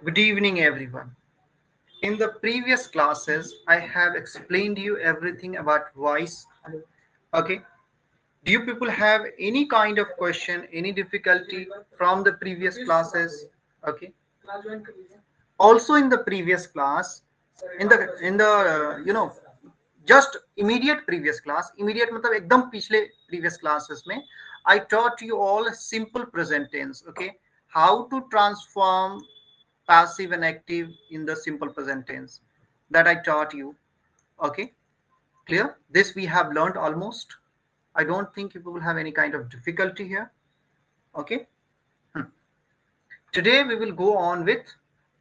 Good evening, everyone. In the previous classes, I have explained you everything about voice. Okay. Do you people have any kind of question, any difficulty from the previous classes? Okay. Also, in the previous class, in the just immediate previous class, immediate मतलब एकदम पिछले previous classes में, I taught you all simple present tense. Okay. How to transform passive and active in the simple present tense, that I taught you. Okay, clear? This we have learned almost. I don't think you will have any kind of difficulty here. Okay. Hmm. Today we will go on with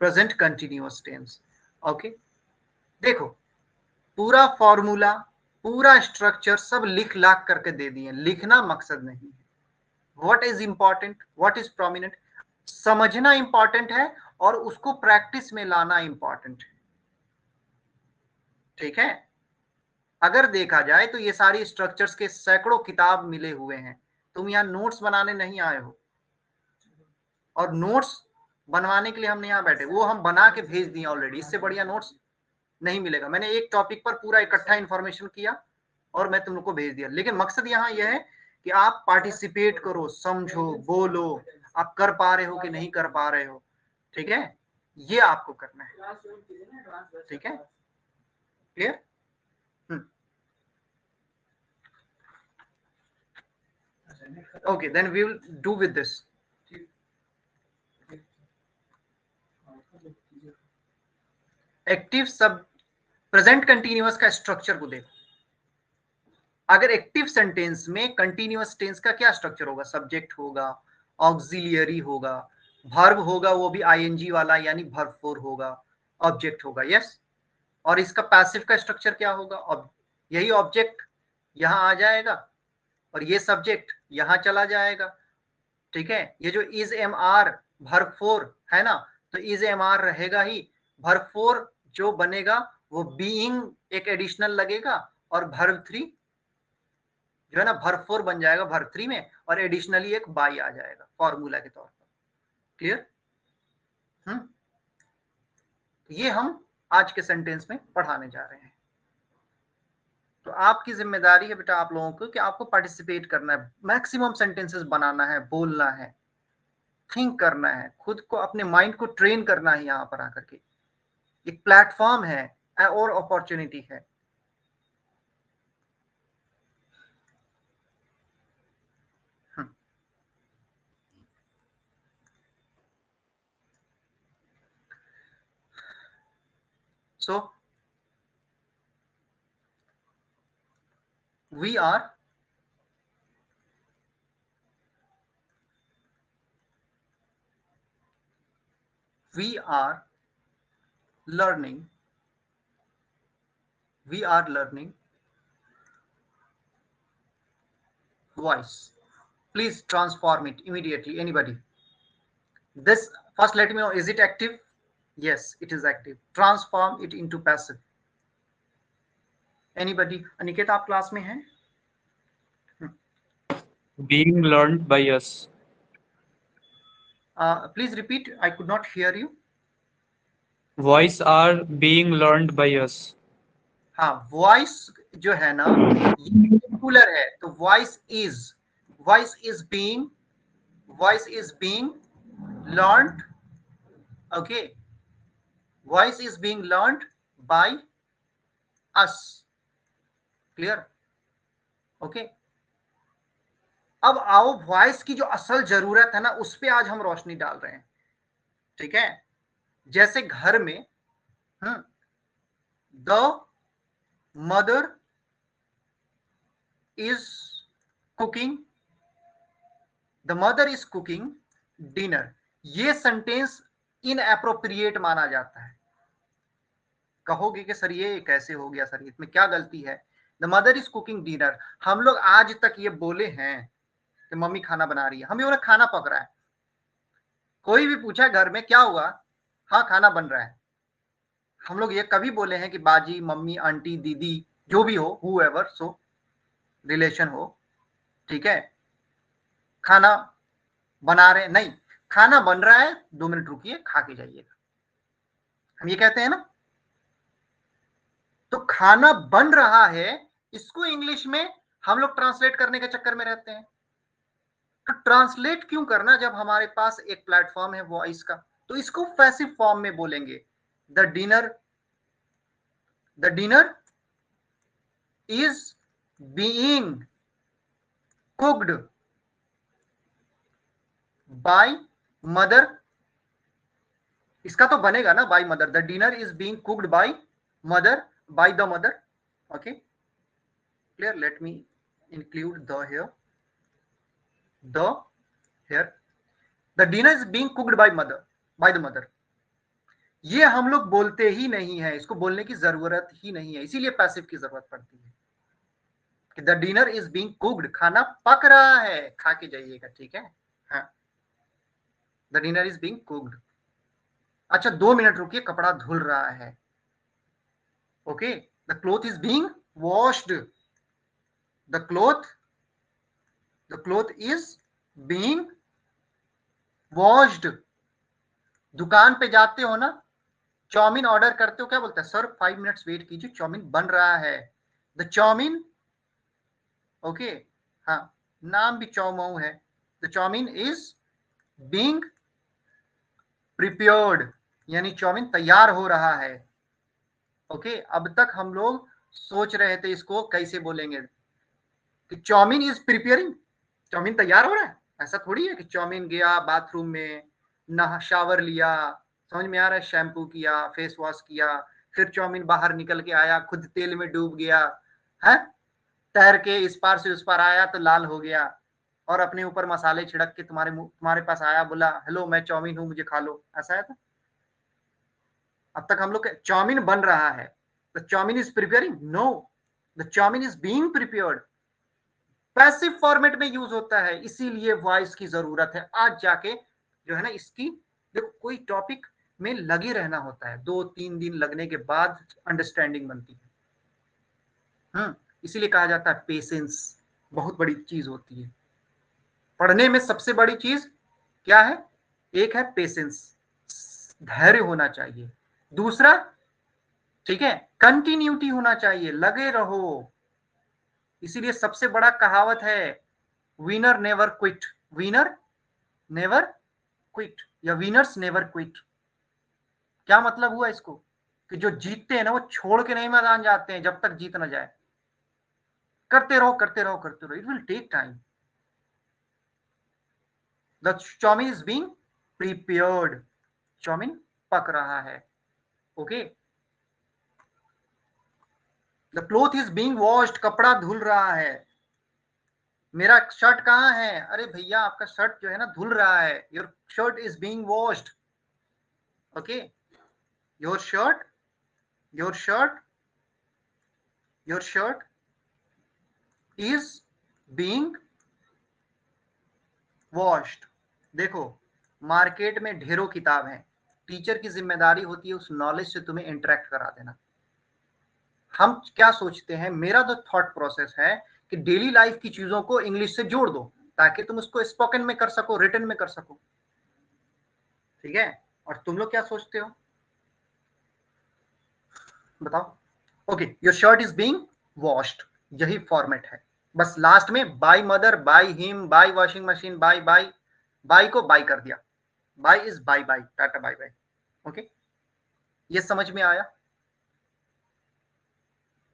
present continuous tense. Okay. देखो, पूरा formula, पूरा structure सब लिख लाख करके दे दिए. लिखना मकसद नहीं है. What is important, what is prominent, समझना इंपॉर्टेंट है और उसको प्रैक्टिस में लाना इंपॉर्टेंट है. ठीक है. अगर देखा जाए तो ये सारी स्ट्रक्चर्स के सैकड़ों किताब मिले हुए हैं. तुम यहाँ नोट्स बनाने नहीं आए हो, और नोट्स बनवाने के लिए हम यहाँ बैठे, वो हम बना के भेज दिए ऑलरेडी. इससे बढ़िया नोट्स नहीं मिलेगा. मैंने एक टॉपिक पर पूरा इकट्ठा इंफॉर्मेशन किया और मैं तुम लोग को भेज दिया. लेकिन मकसद यहाँ यह है कि आप पार्टिसिपेट करो, समझो, बोलो, आप कर पा रहे हो कि नहीं कर पा रहे हो. ठीक है, ये आपको करना है. ठीक है, clear? Okay, then we will do with this. Active सब प्रेजेंट कंटिन्यूअस का स्ट्रक्चर को देखो. अगर एक्टिव सेंटेंस में कंटिन्यूअस टेंस का क्या स्ट्रक्चर होगा? सब्जेक्ट होगा, ऑक्सिलियरी होगा, वर्ब होगा, वो भी आईएनजी वाला यानी वर्ब फोर होगा, ऑब्जेक्ट होगा. यस. और इसका पैसिव का स्ट्रक्चर क्या होगा? यही ऑब्जेक्ट यहां आ जाएगा और ये सब्जेक्ट यहां चला जाएगा. ठीक है. ये जो is am are verb four है ना, तो इज एम आर रहेगा ही. वर्ब फोर जो बनेगा वो बीइंग एक एडिशनल लगेगा, और वर्ब थ्री जो है ना, वर्ब फोर बन जाएगा वर्ब थ्री में, और एडिशनली एक बाई आ जाएगा फॉर्मूला के तौर पर. क्लियर? ये हम आज के सेंटेंस में पढ़ाने जा रहे हैं. तो आपकी जिम्मेदारी है बेटा आप लोगों को कि आपको पार्टिसिपेट करना है, मैक्सिमम सेंटेंसेस बनाना है, बोलना है, थिंक करना है, खुद को अपने माइंड को ट्रेन करना है. यहाँ पर आकर के एक प्लेटफॉर्म है और अपॉर्चुनिटी है. So we are learning voice. Please transform it immediately. Anybody? This first let me know, is it active? Yes, it is active. Transform it into passive. Anybody? Aniket आप क्लास में हैं? Being learned by us. Please repeat. I could not hear you. Voice are being learned by us. हाँ, voice जो है ना ये singular है, तो voice is being learned. Okay, voice is being learned by us. Clear? Okay. अब आओ, voice की जो असल जरूरत है ना उस पे आज हम रोशनी डाल रहे हैं. ठीक है. जैसे घर में the mother is cooking dinner, ये सेंटेंस इनएप्रोप्रिएट माना जाता है. कहोगे कि सर ये कैसे हो गया, सर इसमें क्या गलती है? The mother is cooking dinner, हम लोग आज तक ये बोले हैं कि मम्मी खाना बना रही है, हम बोले खाना पक रहा है. कोई भी पूछा घर में क्या हुआ, हाँ खाना बन रहा है. हम लोग ये कभी बोले हैं कि बाजी, मम्मी, आंटी, दीदी, जो भी हो, हूएवर सो रिलेशन हो, ठीक है, खाना बना रहे? नहीं, खाना बन रहा है, 2 मिनट रुकिए, खा के जाइएगा. हम ये कहते हैं ना। तो खाना बन रहा है, इसको इंग्लिश में हम लोग ट्रांसलेट करने के चक्कर में रहते हैं। तो ट्रांसलेट क्यों करना जब हमारे पास एक प्लेटफॉर्म है वॉइस का। तो इसको पैसिव फॉर्म में बोलेंगे, the dinner is being cooked by mother. इसका तो बनेगा ना by mother, the dinner is being cooked by mother, by the mother. Okay clear, let me include the here, the here, the dinner is being cooked by mother, by the mother. ये हम लोग बोलते ही नहीं है, इसको बोलने की जरूरत ही नहीं है, इसीलिए पैसिव की जरूरत पड़ती है कि the dinner is being cooked, खाना पक रहा है, खा के जाइएगा, ठीक है। हाँ, the dinner is being cooked. अच्छा 2 मिनट रुकिए, कपड़ा धुल रहा है। Okay, the cloth is being washed, the cloth is being washed. दुकान पे जाते हो ना, चाउमीन ऑर्डर करते हो, क्या बोलते हैं, सर 5 मिनट्स वेट कीजिए, चाउमीन बन रहा है। द चाउमीन, ओके, हाँ, नाम भी चौमाऊ है। The chowmein is being prepared, यानी चाउमीन तैयार हो रहा है। ओके, अब तक हम लोग सोच रहे थे इसको कैसे बोलेंगे कि चाउमीन इज प्रिपेयरिंग, चाउमीन तैयार हो रहा है। ऐसा थोड़ी है कि चाउमीन गया बाथरूम में, नहा शावर लिया, समझ में आ रहा है, शैम्पू किया, फेस वॉश किया, फिर चाउमीन बाहर निकल के आया, खुद तेल में डूब गया है, तैर के इस पार से उस पार आया तो लाल हो गया, और अपने ऊपर मसाले छिड़क के तुम्हारे पास आया, बोला हेलो मैं चाउमीन हूं, मुझे खा लो, ऐसा है था। अब तक हम लोग चाउमीन बन रहा है, the chowmein is preparing, no, the chowmein is being prepared. Passive format में यूज होता है, इसीलिए वॉइस की जरूरत है। आज जाके जो है ना इसकी, देखो कोई टॉपिक में लगे रहना होता है, 2-3 दिन लगने के बाद अंडरस्टैंडिंग बनती है। इसीलिए कहा जाता है पेशेंस बहुत बड़ी चीज होती है। पढ़ने में सबसे बड़ी चीज क्या है, एक है पेशेंस, धैर्य होना चाहिए। दूसरा, ठीक है, कंटिन्यूटी होना चाहिए, लगे रहो। इसीलिए सबसे बड़ा कहावत है, winner never quit, winner never quit, या विनर्स नेवर क्विट। क्या मतलब हुआ इसको, कि जो जीतते हैं ना वो छोड़ के नहीं मैदान जाते हैं जब तक जीत ना जाए। करते रहो करते रहो करते रहो, it will take time. The chowmein is being prepared, chowmein पक रहा है। Okay, the cloth is being washed, कपड़ा धुल रहा है। मेरा शर्ट कहाँ है, अरे भैया आपका शर्ट जो है ना धुल रहा है, your shirt is being washed. Okay, your shirt, your shirt, your shirt is being washed. देखो मार्केट में ढेरों किताब हैं, टीचर की जिम्मेदारी होती है उस नॉलेज से तुम्हें इंटरेक्ट करा देना। हम क्या सोचते हैं, मेरा जो थॉट प्रोसेस है कि डेली लाइफ की चीजों को इंग्लिश से जोड़ दो ताकि तुम उसको स्पोकन में कर सको, रिटन में कर सको, ठीक है। और तुम लोग क्या सोचते हो बताओ। Okay, your shirt is being washed, यही फॉर्मेट है। बस लास्ट में by mother, by him, by washing machine, bye bye, by को बाय कर दिया, by is bye bye, tata bye bye. Okay, ये समझ में आया।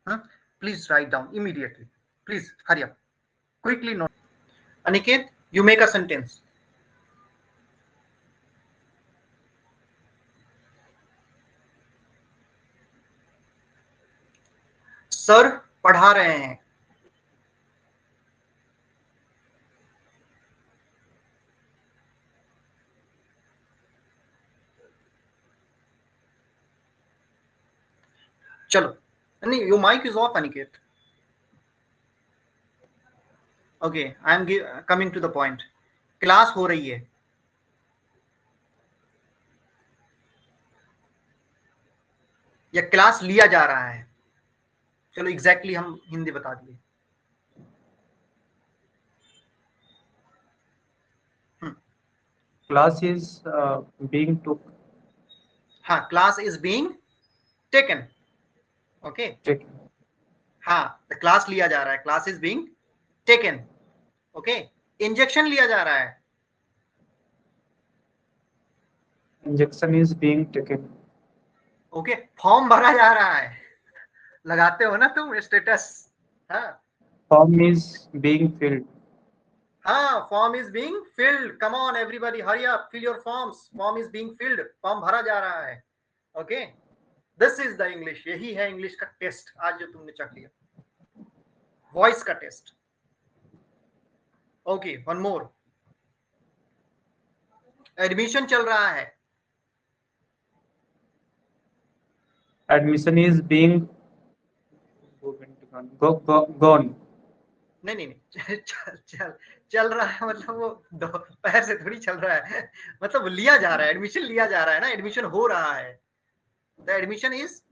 Please write down immediately, please hurry up, quickly note. Aniket, you make a sentence. Sir पढ़ा रहे हैं। चलो, नहीं your mic is off Aniket. Okay, I am coming to the point. Class हो रही है या क्लास लिया जा रहा है, चलो एग्जैक्टली हम हिंदी बता दिए। Class is being took. हाँ, class is being taken, okay, हाँ, द क्लास लिया जा रहा है, class is being taken, okay. Injection लिया जा रहा है, injection is being taken. Okay. Form भरा जा रहा है, लगाते हो ना तुम स्टेटस, हाँ फॉर्म इज बीइंग फिल्ड। हाँ, form is being filled, come on everybody, hurry up, fill your forms, form is being filled, form भरा जा रहा है, okay. This is the English, यही है इंग्लिश का टेस्ट आज जो तुमने चख लिया, वॉइस का test, okay. One more, admission चल रहा है, एडमिशन इज बीइंग गॉन। नहीं नहीं नहीं, चल रहा है मतलब वो दो पैर से थोड़ी चल रहा है, मतलब लिया जा रहा है, एडमिशन लिया जा रहा है ना, एडमिशन हो रहा है, द एडमिशन इज,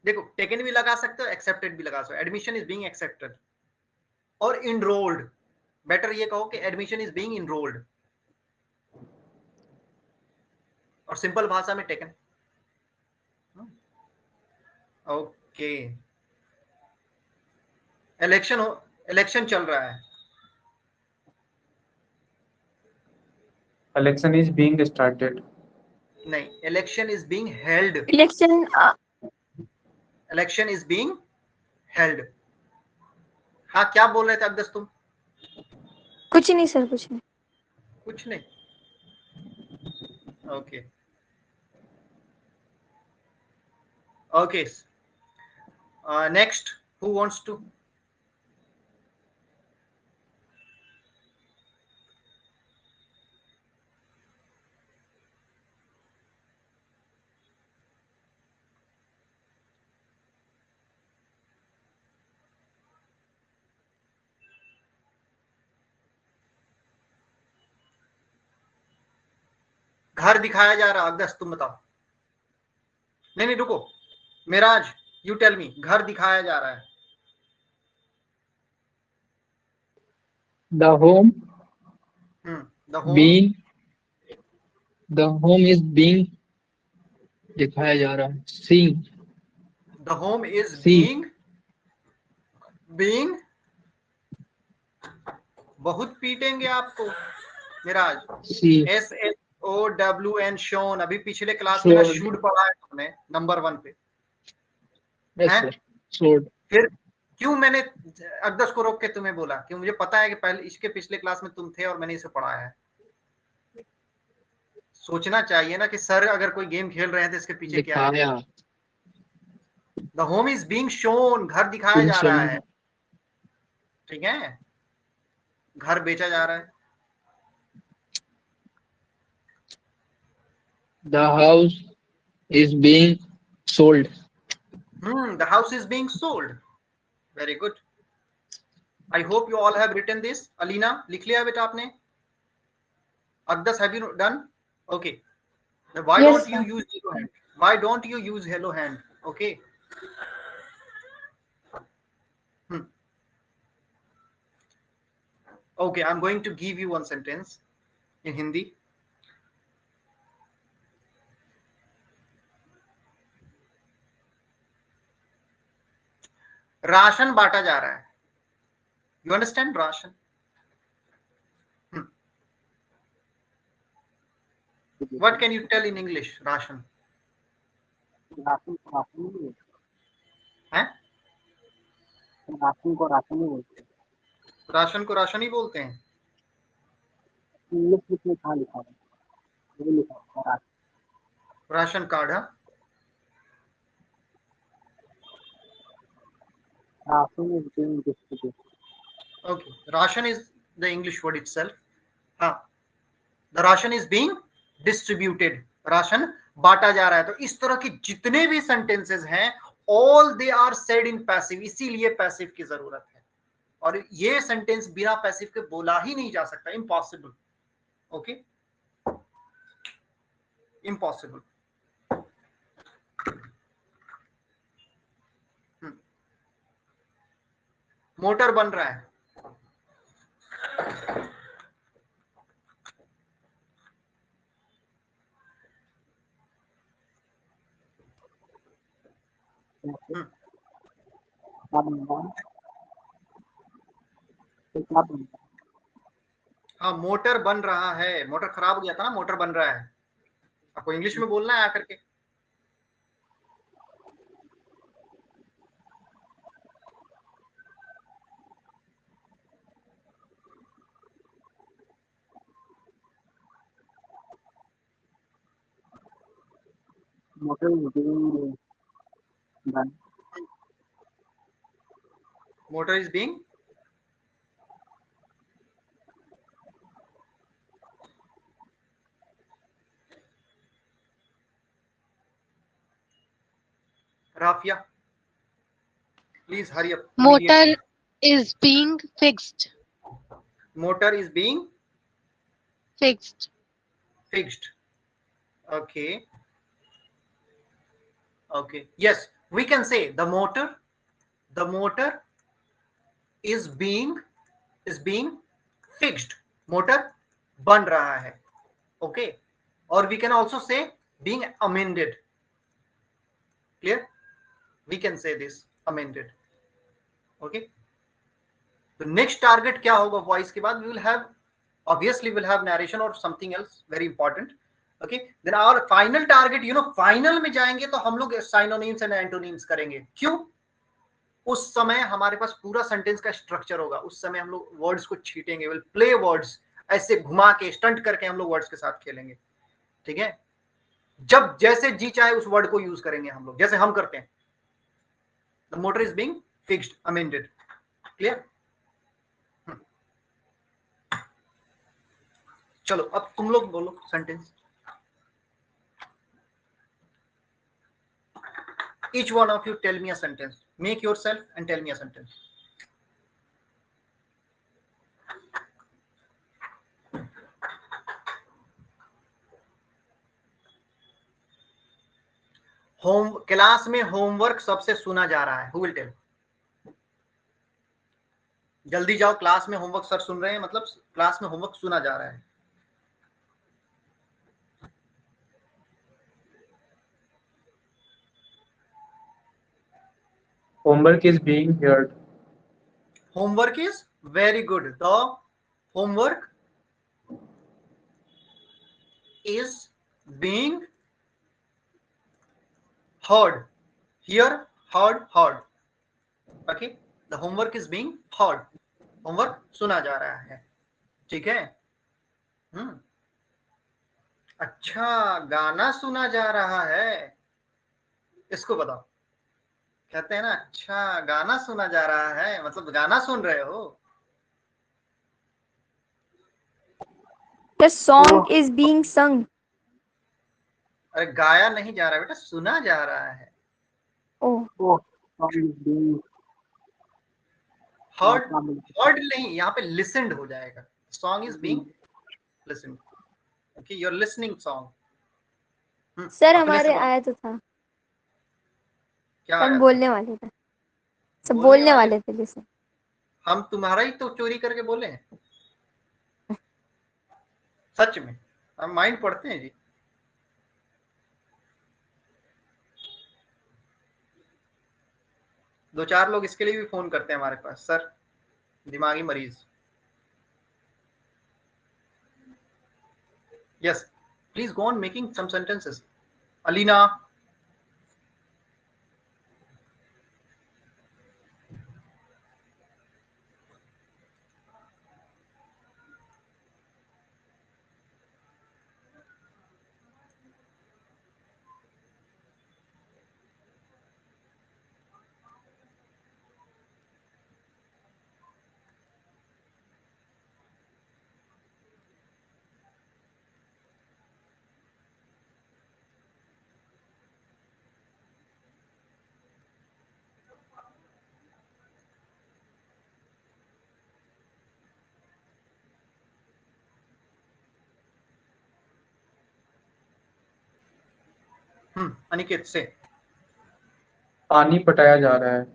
देखो टेकन भी लगा सकते हो, एक्सेप्टेड भी लगा सकते हो, एडमिशन इज बीइंग एक्सेप्टेड और इनरोल्ड, बेटर ये कहो कि एडमिशन इज बीइंग इनरोल्ड, और सिंपल भाषा में टेकन, ओके। इलेक्शन हो, इलेक्शन चल रहा है, इलेक्शन इज बीइंग स्टार्टेड। नहीं, election is being held, election election is being held. हाँ, क्या बोल रहे थे अब्दस तुम? कुछ नहीं सर, कुछ नहीं। कुछ नहीं, okay okay. Next, who wants to? घर दिखाया जा रहा, अब्दस तुम बताओ। नहीं नहीं रुको, मिराज यू टेल मी, घर दिखाया जा रहा है, The home the home, being the home is being दिखाया जा रहा है. Seeing, the home is see, being, being, बहुत पीटेंगे आपको मिराज, see, SHOWN शोन, अभी पिछले क्लास में ना showed. शूड पढ़ा है तुमने नंबर 1 पे, Yes हैं? sir. Showed. फिर क्यों मैंने अकदस को रोक के तुम्हें बोला कि मुझे पता है कि पहले इसके पिछले क्लास में तुम थे और मैंने इसे पढ़ाया है। सोचना चाहिए ना कि सर अगर कोई गेम खेल रहे हैं तो इसके पीछे क्या है। दिखाया. The home is being shown, घर दिखाया Being जा रहा shown. है, ठीक है, घर बेचा जा रहा है। The house is being sold. The house is being sold, very good. I hope you all have written this. Alina लिख लिया बेटा आपने? Aqdas have you done? Okay, why Yes, don't you sir. Use yellow hand, why don't you use yellow hand, okay. Okay, I'm going to give you one sentence in Hindi. Ration बांटा जा रहा है, you understand ration? What can you tell in English ration? Ration को ration नहीं बोलते, हैं? Ration को ration नहीं बोलते, राशन को राशन ही बोलते हैं। इंग्लिश में कहाँ लिखा है? ये लिखा है राशन। राशन कार्ड, हाँ, ration is being distributed. okay, ration is the English word itself, हाँ, the ration is being distributed, ration बांटा जा रहा है। तो इस तरह के जितने भी सेंटेंसेस हैं all they are said in passive, इसीलिए पैसिव की जरूरत है, और ये सेंटेंस बिना पैसिव के बोला ही नहीं जा सकता, इम्पॉसिबल, ओके, इम्पॉसिबल। मोटर बन रहा है, क्या बन रहा है? तो क्या बन रहा है? हाँ, मोटर बन रहा है, मोटर खराब हो गया था ना, मोटर बन रहा है। आपको इंग्लिश में बोलना है आकर के। Motor is being done. Motor is being Rafia, please hurry up. Motor is being fixed. Motor is being Fixed. fixed. Okay. Okay. Yes, we can say the motor is being fixed. Motor बन रहा है. Okay. Or we can also say being amended. Clear? We can say this amended. Okay. तो next target क्या होगा voice के बाद? We will have obviously we'll have narration or something else very important. Okay, then our final target, final में जाएंगे तो हम लोग synonyms and antonyms करेंगे. क्यों? उस समय हमारे पास पूरा सेंटेंस का स्ट्रक्चर होगा, उस समय हम लोग वर्ड्स को छीटेंगे, विल प्ले वर्ड्स, ऐसे घुमा के स्टंट करके हम लोग वर्ड्स के साथ खेलेंगे. ठीक है, जब जैसे जी चाहे उस वर्ड को यूज करेंगे हम लोग, जैसे हम करते हैं. The motor is being fixed, amended. Clear? चलो अब तुम लोग बोलो sentence. Each one of you tell me a sentence. Make yourself and tell me a sentence. Class में होमवर्क सबसे सुना जा रहा है. Who will tell? जल्दी जाओ, क्लास में होमवर्क सर सुन रहे हैं, मतलब क्लास में होमवर्क सुना जा रहा है. Homework is being heard. Homework is very good. The homework is being heard. Here, heard. Okay. The homework is being heard. Homework सुना जा रहा है. ठीक है. अच्छा, गाना सुना जा रहा है, इसको बताओ. कहते हैं ना, अच्छा गाना सुना जा रहा है, मतलब गाना सुन रहे हो. The song is being sung. अरे गाया नहीं जा रहा है बेटा, सुना जा रहा है. Oh, song is being heard नहीं, यहाँ पे लिसनड हो जाएगा. Song is being listened. Okay, you are listening song. Sir हमारे आया तो था, क्या हम आया? बोलने वाले थे, सब बोलने बोलने वाले? वाले थे जैसे. हम तुम्हारा ही तो चोरी करके बोले हैं. सच में हम माइंड पढ़ते हैं जी. दो चार लोग इसके लिए भी फोन करते हैं हमारे पास, सर दिमागी मरीज. Yes, please go on making some sentences. Alina. Aniket से. पानी पटाया जा रहा है.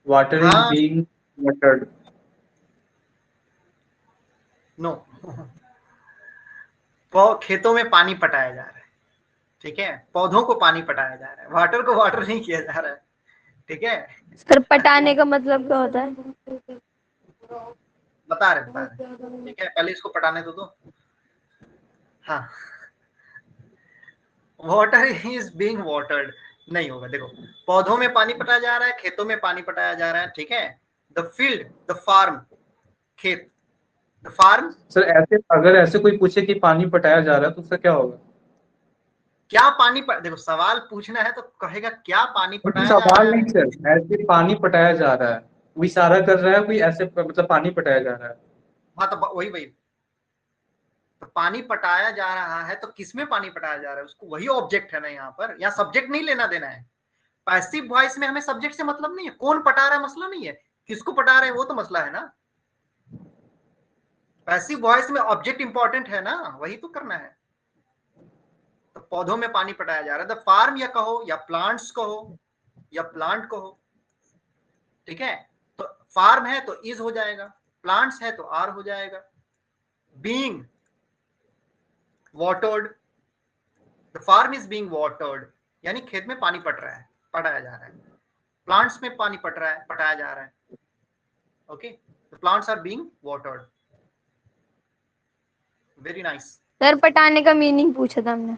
Water is हाँ. being watered. नो. खेतों में पानी पटाया जा रहा है. ठीक है, पौधों को पानी पटाया जा रहा है, वाटर को वाटर नहीं किया जा रहा है. ठीक है, सर पटाने का मतलब क्या होता है? बता रहे, ठीक है, पहले इसको पटाने दो तो। हाँ, वाटर इज बीइंग वाटर्ड नहीं होगा। देखो, पौधों में पानी पटाया जा रहा है, खेतों में पानी पटाया जा रहा है, ठीक है। द फील्ड, द फार्म, खेत, द फार्म। सर ऐसे अगर ऐसे कोई पूछे कि पानी पटाया जा रहा है तो उसका क्या होगा? क्या पानी देखो, सवाल पूछना है तो कहेगा क्या पानी कोई पटाया जा सवाल रहा नहीं है। सर, ऐसे पानी पटाया जा रहा है, वो इशारा कर रहा है कोई ऐसे मतलब पानी पटाया जा रहा है। हाँ, तो वही वही, तो पानी पटाया जा रहा है तो किसमें पानी पटाया जा रहा है, उसको वही ऑब्जेक्ट है ना यहाँ पर। यहाँ सब्जेक्ट नहीं लेना देना है। पैसिव वॉइस में हमें सब्जेक्ट से मतलब नहीं है, कौन पटा रहा है मसला नहीं है, किसको पटा रहे हैं वो तो मसला है ना। पैसिव वॉइस में ऑब्जेक्ट इंपॉर्टेंट है ना, वही तो करना है। तो पौधों में पानी पटाया जा रहा है, द फार्म या कहो या प्लांट्स कहो या प्लांट कहो, ठीक है। तो फार्म है तो इज हो जाएगा, प्लांट्स है तो आर हो जाएगा। Being watered, the farm is being watered, यानी खेत में पानी पट रहा है, पटाया जा रहा है। प्लांट्स में पानी पट रहा है, पटाया जा रहा है। Okay, the plants are being watered. Very nice. Sir पटाने का मीनिंग पूछा था हमने।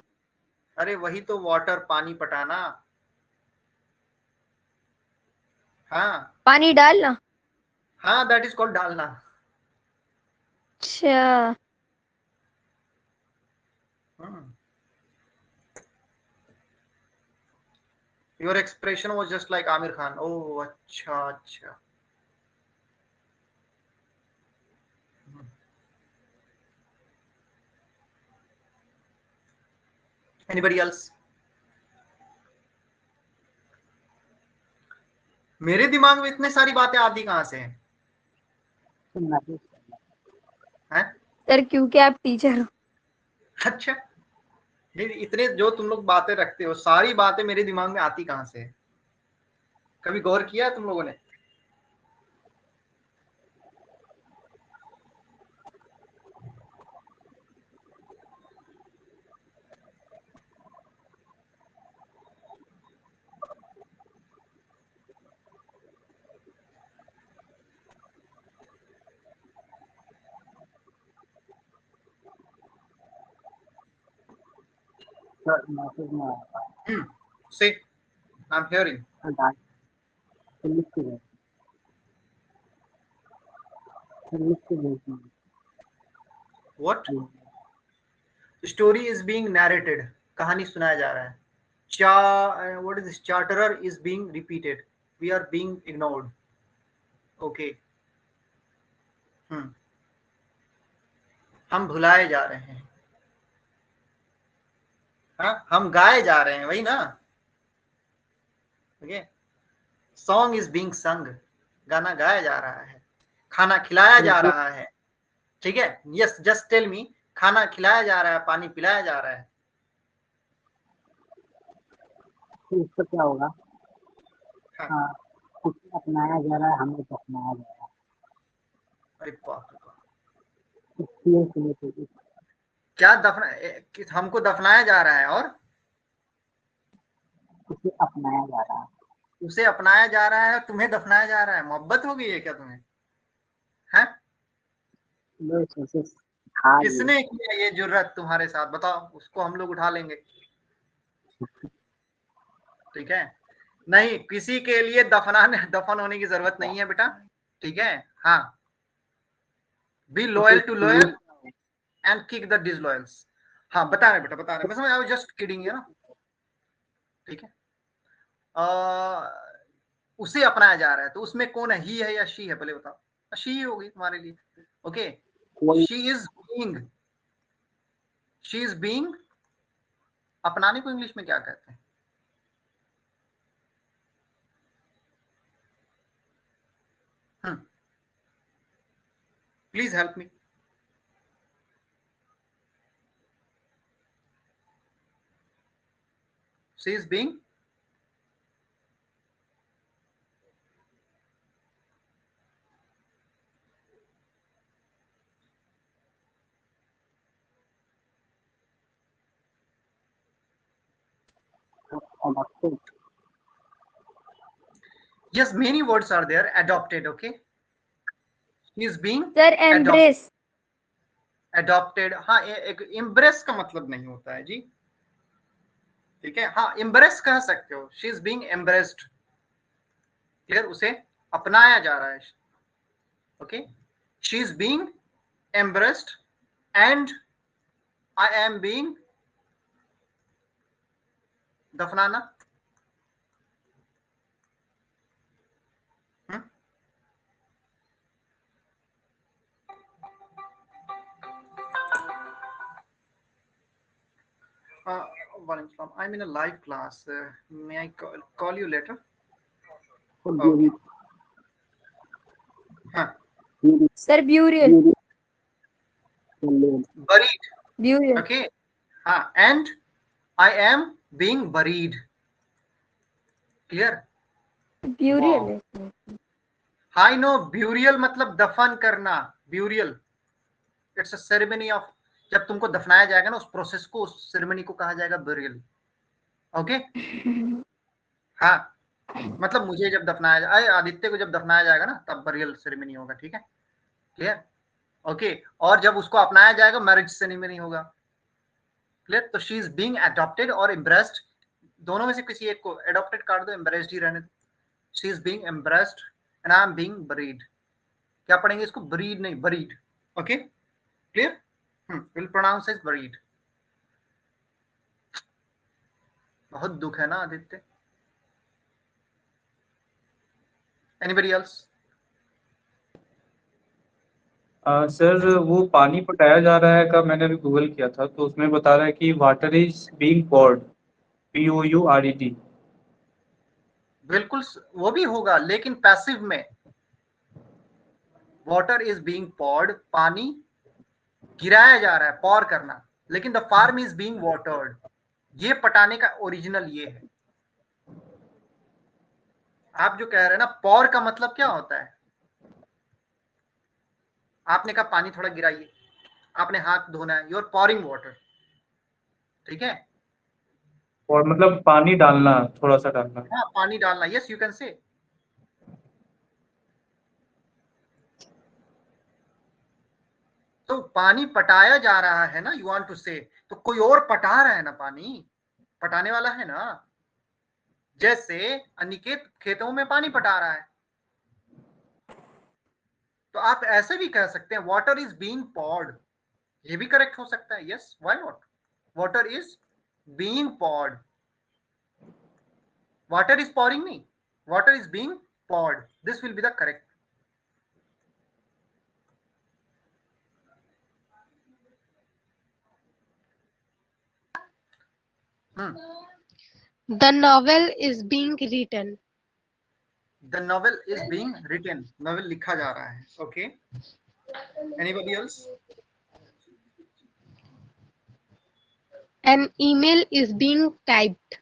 अरे वही तो, वाटर, पानी पटाना। हाँ पानी डालना। हाँ, दैट इज कॉल्ड डालना। अच्छा। Your expression was just like Aamir Khan. Oh अच्छा अच्छा। Anybody else? मेरे दिमाग में इतने सारी बातें आती कहाँ से हैं? हैं? सर क्योंकि आप टीचर हो। अच्छा, ये इतने जो तुम लोग बातें रखते हो, सारी बातें मेरे दिमाग में आती कहाँ से है? कभी गौर किया है तुम लोगों ने? सर मैसेज में आया से आई एम हियरिंग। था डाल लिख के भेज सर, लिख के भेजना व्हाट? है। स्टोरी इज बीइंग नैरेटेड, कहानी सुनाया जा रहा है। चा what is this, charterer is being repeated, we are being ignored. Okay, हम भुलाए जा रहे हैं। हाँ, हम गाए जा रहे हैं, वही ना। ओके, सॉन्ग इज बीइंग संग, गाना गाया जा रहा है। खाना खिलाया जा रहा है, ठीक है। यस, जस्ट टेल मी, खाना खिलाया जा रहा है, पानी पिलाया जा रहा है। फिर इसका क्या होगा? हाँ। हाँ, कुछ अपनाया जा रहा है, हमें दफनाया जा रहा अरे बाप रे बाप, है। इसलिए सुने थे क्या दफना हमको दफनाया जा रहा है और उसे अपनाया जा रहा है। उसे अपनाया जा रहा है और तुम्हें दफनाया जा रहा है। मोहब्बत हो गई है क्या तुम्हें? हैं? बस उसे खा लिए। किसने किया ये जुर्रत तुम्हारे साथ, बताओ, उसको हम लोग उठा लेंगे, ठीक है। नहीं, किसी के लिए दफन होने की जरूरत नहीं है बेटा, ठीक है। हाँ, बी उसे लॉयल टू किए लॉयल एंड किक द डिसलॉयल्स। हाँ, बता रहे बेटा, बता रहे, मैं समझ, आई वाज जस्ट किडिंग, ना, ठीक है। उसे अपनाया जा रहा है तो उसमें कौन है, ही है या शी है, पहले बताओ। शी ही होगी तुम्हारे लिए। ओके, कोई she is being, she is being, अपनाने को इंग्लिश में क्या कहते हैं? Please help me. She is being, adopted Yes, many words are there. Adopted, okay. She is being sir embrace adopted. हाँ, embrace का मतलब नहीं होता है जी, ठीक है. हाँ, embrace कह सकते हो. She is being embraced. Clear, उसे अपनाया जा रहा है. Okay, she is being embraced and I am being दफनाना. I'm in a live class. May I call you later? Okay. हाँ, sir burial buried. Burial Okay. हाँ, and I am being buried. Clear? Burial I know burial मतलब दफन करना. Burial. It's a ceremony of, जब तुमको दफनाया जाएगा ना, उस प्रोसेस को, उस सेरेमनी को कहा जाएगा burial. ओके. हाँ, मतलब मुझे जब दफनाया जाए, आदित्य को जब दफनाया जाएगा ना, तब बरियल सेरेमनी होगा. ठीक है, क्लियर. ओके, और जब उसको अपनाया जाएगा, मैरिज सेरेमनी होगा. क्लियर. तो शी इज बीइंग अडॉप्टेड और एम्ब्रेस्ड, दोनों में से किसी एक को. एडॉप्टेड काट दो, एम्ब्रेस्ड ही रहने दो. She is being embraced and I am being buried. क्या पढ़ेंगे इसको? बरीड नहीं, buried. Okay, clear. Will pronounce as buried. बहुत दुख है ना आदित्य. Anybody else? सर वो पानी पटाया जा रहा है का मैंने अभी गूगल किया था, तो उसमें बता रहा है कि वाटर इज बीइंग पॉर्ड, POURED. बिल्कुल, वो भी होगा, लेकिन पैसिव में. वाटर इज बीइंग पॉर्ड, पानी गिराया जा रहा है, पॉर करना. लेकिन the farm is being watered. ये पटाने का ओरिजिनल ये है. आप जो कह रहे हैं ना, पॉर का मतलब क्या होता है? आपने कहा पानी थोड़ा गिराइए, आपने हाथ धोना है, यूर पॉरिंग वाटर. ठीक है, और मतलब पानी डालना, थोड़ा सा डालना. हाँ, पानी डालना. Yes, you can say. तो पानी पटाया जा रहा है ना, यू वांट टू से. तो कोई और पटा रहा है ना, पानी पटाने वाला है ना. जैसे अनिकेत खेतों में पानी पटा रहा है, तो आप ऐसे भी कह सकते हैं वाटर इज बीइंग पॉर्ड. ये भी करेक्ट हो सकता है. Yes, why not. Water is being poured. Water is pouring नहीं, water is being poured. This will be the correct. The novel is being written. The novel is being written. novel लिखा जा रहा है. Okay. Anybody else? An email is being typed.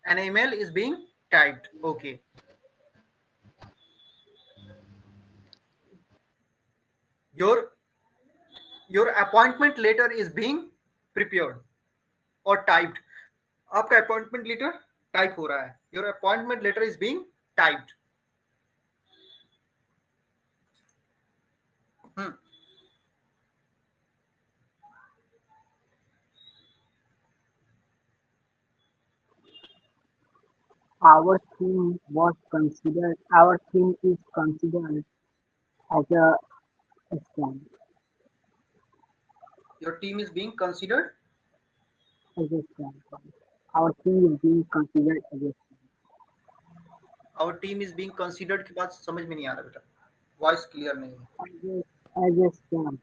An email is being typed. Okay. Your appointment letter is being prepared or typed. आपका appointment letter type हो रहा है. Your appointment letter is being typed. Our theme is considered as a scam. Your team is being considered. As a scam. Our theme is being considered as a scam. Our team is being considered के बाद समझ में नहीं आ रहा बेटा, voice clear नहीं है. As a scam.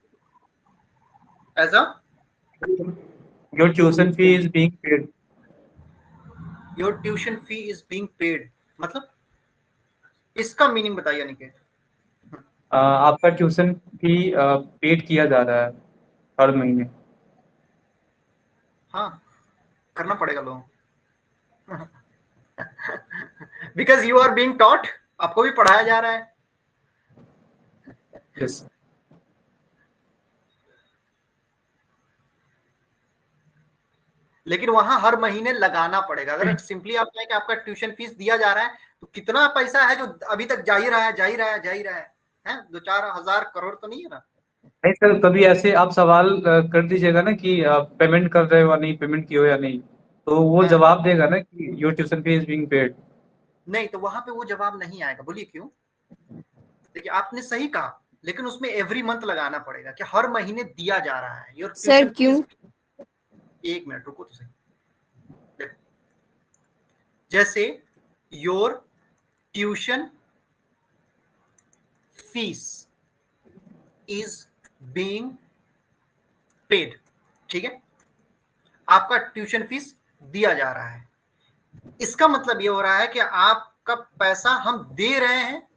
As a Your tuition fee is being paid. your tuition fee is being paid. मतलब इसका मीनिंग बताइए निकेत. आपका ट्यूशन फी पेड किया जा रहा है हर महीने. हाँ, करना पड़ेगा लोगों. Because you are being taught. आपको भी पढ़ाया जा रहा है. Yes. लेकिन वहां हर महीने लगाना पड़ेगा। अगर सिंपली आप कहें कि आपका ट्यूशन फीस दिया जा रहा है तो कितना पैसा है जो अभी तक जा ही रहा है, जा ही रहा है, जा ही रहा है 2-4 हजार करोड़ तो नहीं है ना। नहीं सर, कभी ऐसे आप सवाल कर दीजिएगा ना कि आप पेमेंट कर रहे हो या नहीं, पेमेंट किए हो या नहीं, तो वो हाँ। जवाब देगा ना कि your tuition fee is being paid. नहीं, तो वहां पे वो जवाब नहीं आएगा। बोलिए क्यों? देखिए आपने सही कहा, लेकिन उसमें एवरी मंथ लगाना पड़ेगा कि हर महीने दिया जा रहा है योर सर ट्यूशन क्यों? फीस। 1 मिनट रुको तो सही। देखो, जैसे your tuition fees is being paid, ठीक है, आपका ट्यूशन फीस दिया जा रहा है। इसका मतलब ये हो रहा है कि आपका पैसा हम दे रहे हैं,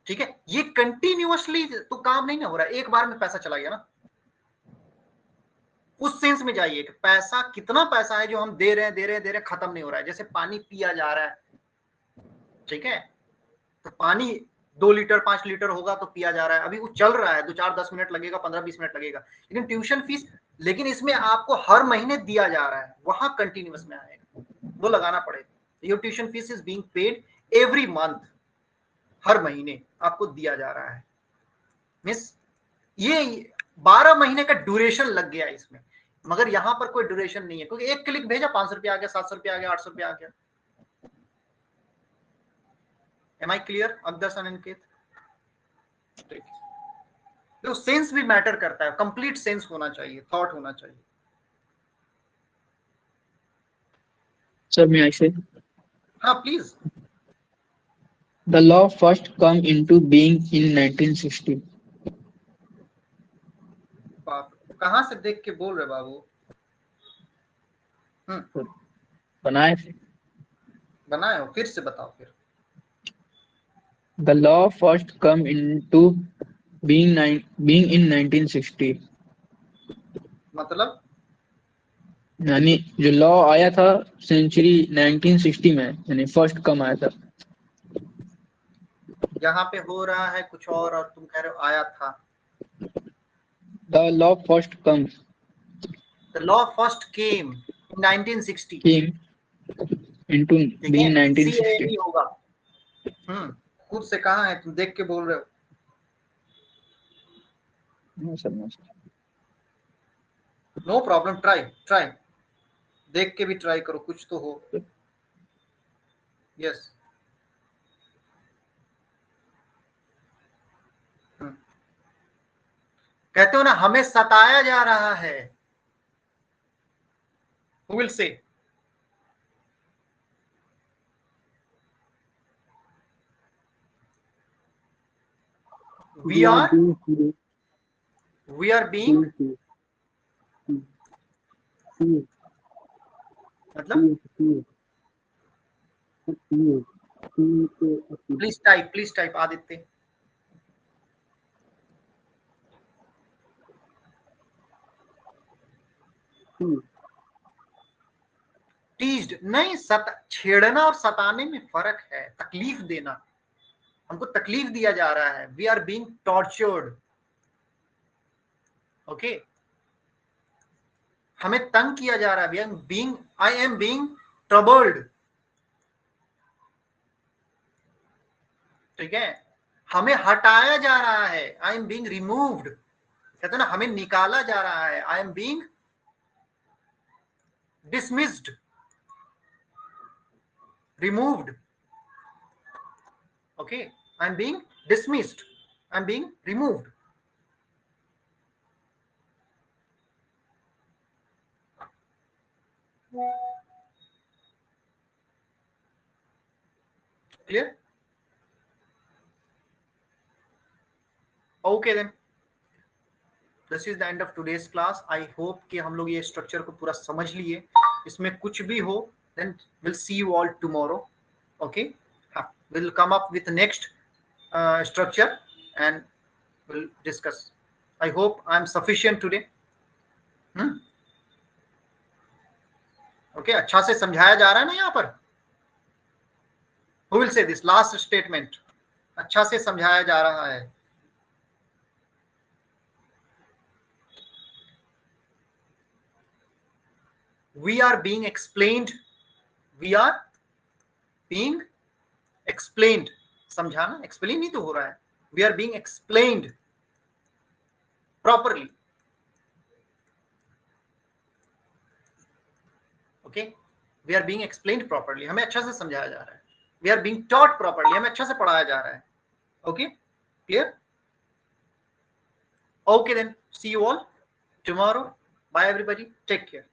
ठीक है। ये कंटिन्यूअसली तो काम नहीं ना हो रहा है, एक बार में पैसा चला गया ना। उस सेंस में जाइए कि पैसा, कितना पैसा है जो हम दे रहे हैं, दे रहे हैं, दे रहे हैं, खत्म नहीं हो रहा है। जैसे पानी पिया जा रहा है, ठीक है, तो पानी 2 लीटर 5 लीटर होगा तो पिया जा रहा है, अभी वो चल रहा है, 2-4-10 मिनट लगेगा, 15-20 मिनट लगेगा। लेकिन ट्यूशन फीस, लेकिन इसमें आपको हर महीने दिया जा रहा है, वहां कंटिन्यूअस में आएगा, वो लगाना पड़ेगा। Your tuition fees is being paid every month, हर महीने आपको दिया जा रहा है। मिस, ये 12 महीने का ड्यूरेशन लग गया इसमें, मगर यहां पर कोई ड्यूरेशन नहीं है, क्योंकि एक क्लिक भेजा 500 रुपया आ गया, 700 रुपया आ गया, 800 रुपया आ गया। Am I clear Akdar and Aniket? तो सेंस भी मैटर करता है, कंप्लीट सेंस होना चाहिए, थॉट होना चाहिए। Sir, may I say? हाँ please. The law first come into being in 1960. कहां से देख के बोल रहे बाबू? बनाए थे। बनाए हो, फिर से बताओ फिर। The law first come into being in 1960. मतलब यानी जो लॉ आया था सेंचुरी 1960 में, यानी फर्स्ट कम आया था। यहाँ पे हो रहा है कुछ और तुम कह रहे हो आया था। The law first comes The law first came in 1960। came into ठीक है, being 1960. CAME होगा। खुद से कहाँ है, तुम देख के बोल रहे हो। No, sir, no, sir. No problem, try देख के भी ट्राई करो, कुछ तो हो। यस। कहते हो ना हमें सताया जा रहा है। Who will say? We are being मतलब प्लीज टाइप आदित्य। टीज्ड नहीं, छेड़ना और सताने में फर्क है। तकलीफ देना, हमको तकलीफ दिया जा रहा है। We are being tortured, okay, हमें तंग किया जा रहा है। आई एम बीइंग ट्रबल्ड, ठीक है, हमें हटाया जा रहा है। आई एम बीइंग रिमूव्ड, कहते ना हमें निकाला जा रहा है। आई am being dismissed, removed, okay, I'm being dismissed, I'm being removed. Clear? Okay then, this is the end of today's class. I hope कि हम लोग ये स्ट्रक्चर को पूरा समझ लिए। इसमें कुछ भी हो then we'll see you all tomorrow, okay? We'll come up with the next structure and we'll discuss. I hope I'm sufficient today. Okay, अच्छा से समझाया जा रहा है ना यहाँ पर? Who will say this last statement? अच्छा से समझाया जा रहा है। We are being explained, we are being explained, समझाना, एक्सप्लेन नहीं तो हो रहा है, we are being explained properly. Okay, we are being explained properly, हमें अच्छा से समझाया जा रहा है। We are being taught properly, हमें अच्छा से पढ़ाया जा रहा है। Okay, clear? Okay then, see you all tomorrow. Bye everybody, take care.